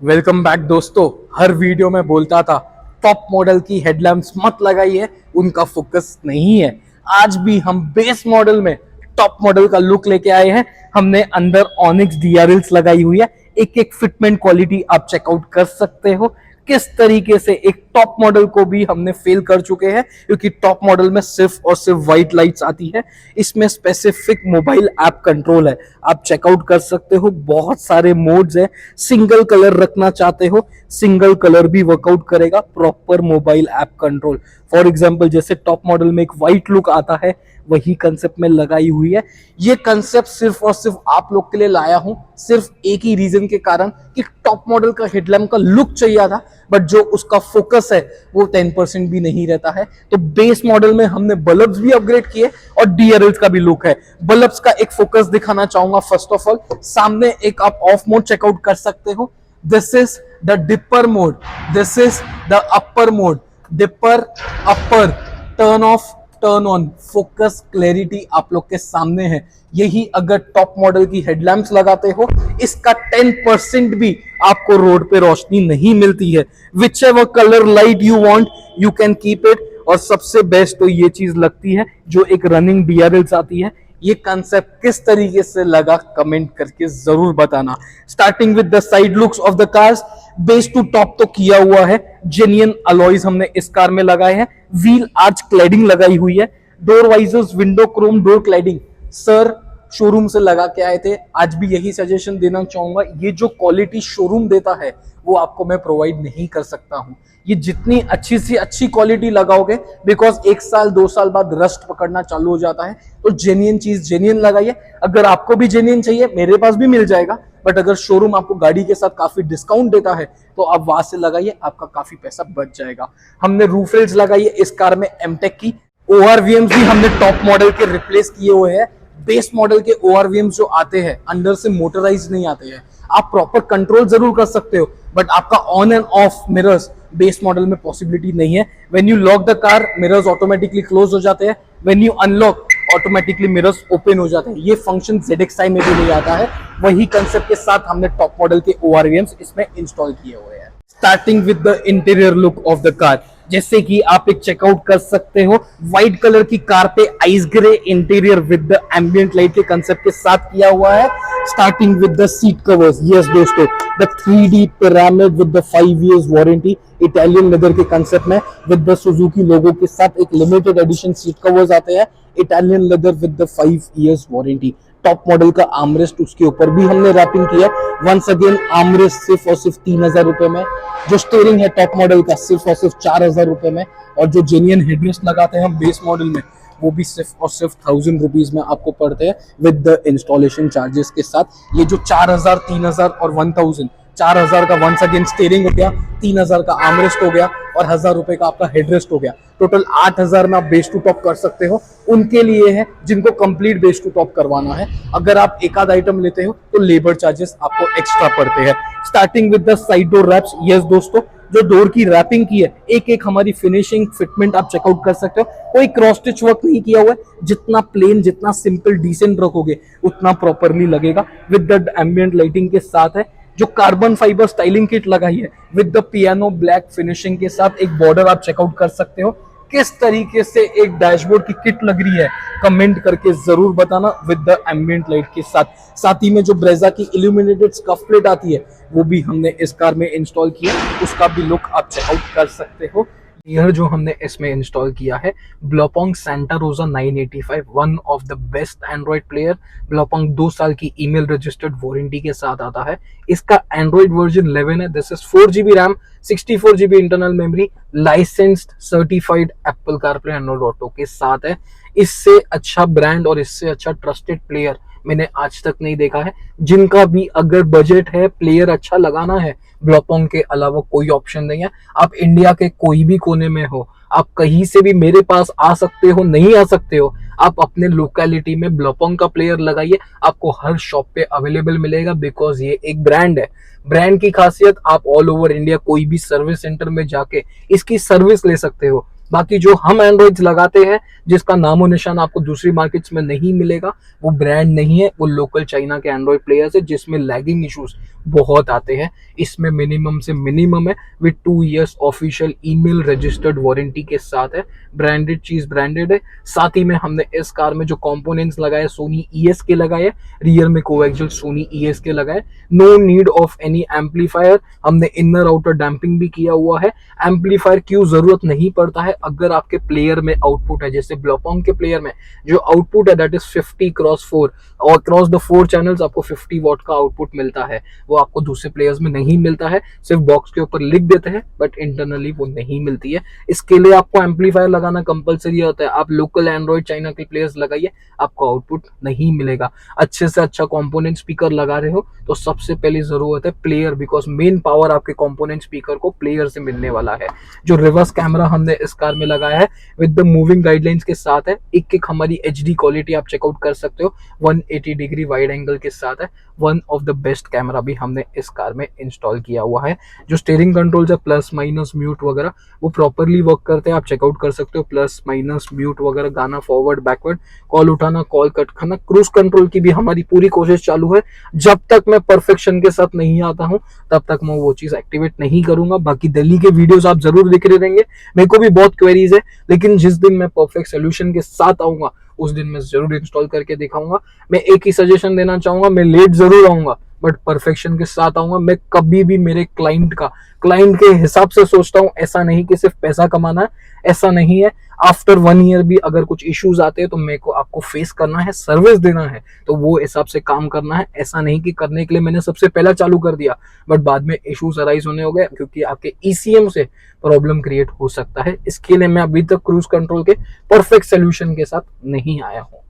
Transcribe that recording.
Welcome back दोस्तों। हर video में बोलता था टॉप मॉडल की हेडलैम्प्स मत लगाइए, उनका फोकस नहीं है। आज भी हम बेस मॉडल में टॉप मॉडल का लुक लेके आए हैं। हमने अंदर ऑनिक्स डीआरएल्स लगाई हुई है। एक एक फिटमेंट क्वालिटी आप चेकआउट कर सकते हो। किस तरीके से एक टॉप मॉडल को भी हमने फेल कर चुके हैं, क्योंकि टॉप मॉडल में सिर्फ और सिर्फ व्हाइट लाइट्स आती है। इसमें स्पेसिफिक मोबाइल ऐप कंट्रोल है, आप चेकआउट कर सकते हो। बहुत सारे मोड्स है। सिंगल कलर रखना चाहते हो, सिंगल कलर भी वर्कआउट करेगा। Proper mobile app control. For example जैसे टॉप मॉडल में एक व्हाइट लुक आता है, वही कंसेप्ट में लगाई हुई है। ये कंसेप्ट सिर्फ और सिर्फ आप लोग के लिए लाया हूं, सिर्फ एक ही रीजन के कारण कि टॉप मॉडल का हेडलैम्प का लुक चाहिए था, बट जो उसका फोकस है वो 10% भी नहीं रहता है। तो बेस मॉडल में हमने बल्ब्स भी अपग्रेड किए और डीआरएल्स का भी लुक है। बल्ब्स का एक फोकस दिखाना चाहूंगा। फर्स्ट ऑफ ऑल सामने एक आप ऑफ मोड चेकआउट कर सकते हो। This is the dipper mode, this is the upper mode. Dipper, upper, turn off, turn on, focus, clarity आप लोग के सामने है। यही अगर टॉप मॉडल की हेडलैम्प्स लगाते हो, इसका 10% भी आपको रोड पे रोशनी नहीं मिलती है। Which ever colour light you want you can keep it. और सबसे बेस्ट तो ये चीज लगती है जो एक रनिंग डीआरएल्स आती है। ये कंसेप्ट किस तरीके से लगा कमेंट करके जरूर बताना। Starting with the side looks of the cars, base to top तो किया हुआ है। जेन्युइन अलॉयज हमने इस कार में लगाए हैं। व्हील आर्च क्लैडिंग लगाई हुई है। Door visors, window Chrome door cladding sir showroom से लगा के आए थे। आज भी यही सजेशन देना चाहूंगा, ये जो क्वालिटी शोरूम देता है वो आपको मैं प्रोवाइड नहीं कर सकता हूं। ये जितनी अच्छी सी अच्छी क्वालिटी लगाओगे, बिकॉज 1 साल 2 साल बाद रस्ट पकड़ना चालू हो जाता है। तो जेन्युइन चीज जेन्युइन लगाइए। अगर आपको भी जेन्युइन चाहिए, मेरे पास भी मिल जाएगा, बट अगर शोरूम आपको गाड़ी के साथ काफी डिस्काउंट देता है तो आप वहां से लगाइए, आपका काफी पैसा बच जाएगा। हमने रूफ रेल्स लगाई है इस कार में एमटेक की। ओआरवीएम्स भी हमने टॉप मॉडल के रिप्लेस किए हुए हैं। बेस मॉडल के ओआरवीएम्स जो आते हैं अंदर से मोटराइज नहीं आते हैं। आप प्रॉपर कंट्रोल जरूर कर सकते हो, बट आपका on end of mirrors base model में पॉसिबिलिटी नहीं है। When you lock the car, mirrors automatically close हो जाते हैं। When you unlock, automatically mirrors open हो जाते हैं। ये फंक्शन ZXi में भी नहीं आता है। वही कंसेप्ट के साथ हमने टॉप मॉडल के ओआरवीएम्स इसमें इंस्टॉल किए हुए हैं। Starting with the interior look of the car, जैसे कि आप एक चेकआउट कर सकते हो। व्हाइट कलर की कार पे ice grey interior with the ambient light के कंसेप्ट के साथ किया हुआ है। Starting with the seat covers, yes दोस्तों, the 3D pyramid with the 5 years warranty, Italian leather के कंसेप्ट में विद द सुजुकी लोगो के साथ एक लिमिटेड एडिशन सीट कवर्स आते हैं। Italian lather with the 5 years warranty. Top model का armrest उसके ऊपर भी हमने रैपिंग किया। वंस अगेन आर्मरेस्ट सिर्फ और सिर्फ 3000 रुपए में। जो स्टीयरिंग है टॉप मॉडल का सिर्फ और सिर्फ 4000 रुपए में। और जो जेन्युइन हेडरेस्ट लगाते हैं हम बेस मॉडल में, वो भी सिर्फ और सिर्फ 1000 रुपीज में आपको पड़ते हैं विद द इंस्टॉलेशन चार्जेस के साथ। ये जो 4000, 3000 और 1000, 4000 का वंस अगेन स्टीयरिंग हो गया, 3000 का आर्मरेस्ट हो गया और 1000 रुपए का आपका हेडरेस्ट हो गया। टोटल 8000 में आप बेस टू टॉप कर सकते हो। उनके लिए है जिनको कंप्लीट बेस टू टॉप करवाना है। अगर आप एक आध आइटम लेते हो तो लेबर चार्जेस आपको एक्स्ट्रा पड़ते हैं। Starting with the side door wraps, yes दोस्तों, जो डोर की रैपिंग की है, एक एक हमारी फिनिशिंग फिटमेंट आप चेकआउट कर सकते हो। कोई क्रॉस स्टिच वर्क नहीं किया हुआ है। जितना प्लेन, जितना सिंपल डिसेंट रखोगे उतना प्रॉपरली लगेगा। विद द एम्बिएंट लाइटिंग के साथ है। जो कार्बन फाइबर स्टाइलिंग किट लगाई है with the piano black finishing के साथ, एक बॉर्डर आप चेकआउट कर सकते हो। किस तरीके से एक डैशबोर्ड की किट लग रही है कमेंट करके जरूर बताना विद द एम्बिएंट लाइट के साथ। साथ ही में जो ब्रेजा की इल्यूमिनेटेड स्कफ प्लेट आती है वो भी हमने इस कार में इंस्टॉल किया। उसका भी लुक आप चेकआउट कर सकते हो। यह जो हमने इसमें इंस्टॉल किया है ब्लोपोंग Santa 985, one of the best android player. Blaupunkt 2 साल की ईमेल रजिस्टर्ड वारंटी के साथ आता है। इसका एंड्रॉइड वर्जन 11 है। This is 4GB RAM, 64GB internal memory, licensed certified Apple CarPlay Android auto के साथ है। इससे अच्छा ब्रांड और इससे अच्छा ट्रस्टेड प्लेयर मैंने आज तक नहीं देखा है। जिनका भी अगर बजट है, प्लेयर अच्छा लगाना है, ब्लोपोंग के अलावा कोई ऑप्शन नहीं है। आप इंडिया के कोई भी कोने में हो, आप कहीं से भी मेरे पास आ सकते हो, नहीं आ सकते हो, आप अपने लोकेलिटी में ब्लोपोंग का प्लेयर लगाइए, आपको हर शॉप पे अवेलेबल मिलेगा। बिकॉज ये एक ब्रांड है। ब्रांड की खासियत, आप ऑल ओवर इंडिया कोई भी सर्विस सेंटर में जाके इसकी सर्विस ले सकते हो। बाकी जो हम एंड्रॉइड्स लगाते हैं जिसका नामो निशान आपको दूसरी मार्केट्स में नहीं मिलेगा, वो ब्रांड नहीं है, वो लोकल चाइना के एंड्रॉइड प्लेयर्स है जिसमें लैगिंग इश्यूज बहुत आते हैं। इसमें मिनिमम से मिनिमम है with 2 years official email registered warranty के साथ है। ब्रांडेड चीज ब्रांडेड है। साथ ही में हमने इस कार में जो कंपोनेंट्स लगाए सोनी ईएस के लगाए, रियर में कोएक्सियल सोनी ईएस के लगाए। No need of any amplifier, हमने इनर आउटर डैम्पिंग भी किया हुआ है। एम्पलीफायर क्यों जरूरत नहीं पड़ता है, अगर आपके प्लेयर में आउटपुट है, जैसे ब्लॉपोंग के प्लेयर में जो आउटपुट है दैट इज 50x4 और क्रॉस द 4 चैनल्स आपको 50 वॉट का आउटपुट मिलता है, वो आपको दूसरे प्लेयर्स में नहीं मिलता है। सिर्फ बॉक्स के ऊपर लिख देते हैं बट इंटरनली वो नहीं मिलती है। इसके लिए आपको एम्पलीफायर लगाना कंपलसरी होता है। आप लोकल एंड्रॉइड चाइना के प्लेयर्स लगाइए, आपको आउटपुट नहीं मिलेगा। अच्छे से अच्छा कंपोनेंट स्पीकर लगा रहे हो तो सबसे पहली जरूरत है प्लेयर, बिकॉज मेन पावर आपके कंपोनेंट स्पीकर को प्लेयर से मिलने वाला है। जो रिवर्स कैमरा हमने इस कार में लगाया है विद द मूविंग गाइडलाइंस के साथ है। एक हमारी HD क्वालिटी आप चेकआउट कर सकते हो, 180 डिग्री वाइड एंगल के साथ है। One of the best camera भी हमने इस कार में इंस्टॉल किया हुआ है। जो स्टीयरिंग कंट्रोल्स है प्लस माइनस म्यूट वगैरह वो प्रॉपरली वर्क करते हैं, आप चेकआउट कर सकते हो। प्लस माइनस म्यूट वगैरह, गाना फॉरवर्ड बैकवर्ड, कॉल उठाना कॉल कट करना, क्रूज कंट्रोल की भी हमारी पूरी कोशिश चालू है। जब तक मैं परफेक्शन के साथ नहीं आता हूं तब तक मैं वो चीज एक्टिवेट नहीं करूंगा। बाकी दिल्ली के वीडियोस आप जरूर दिख रहे रहेंगे, मेरे को भी बहुत क्वेरीज है, लेकिन जिस दिन मैं परफेक्ट सोल्यूशन के साथ आऊंगा उस दिन मैं जरूर इंस्टॉल करके दिखाऊंगा। मैं एक ही सजेशन देना चाहूंगा, मैं लेट जरूर आऊंगा बट परफेक्शन के साथ आऊंगा। मैं कभी भी मेरे क्लाइंट के हिसाब से सोचता हूं, ऐसा नहीं कि सिर्फ पैसा कमाना है, ऐसा नहीं है। आफ्टर 1 ईयर भी अगर कुछ इश्यूज आते हैं तो मेरे को आपको फेस करना है, सर्विस देना है, तो वो हिसाब से काम करना है। ऐसा नहीं कि करने के लिए मैंने सबसे पहला चालू कर दिया बट बाद में इश्यूज अराइज होने हो गए, क्योंकि आपके ECM से प्रॉब्लम क्रिएट हो सकता है। इसके लिए मैं अभी तक क्रूज कंट्रोल के परफेक्ट सोल्यूशन के साथ नहीं आया हूं।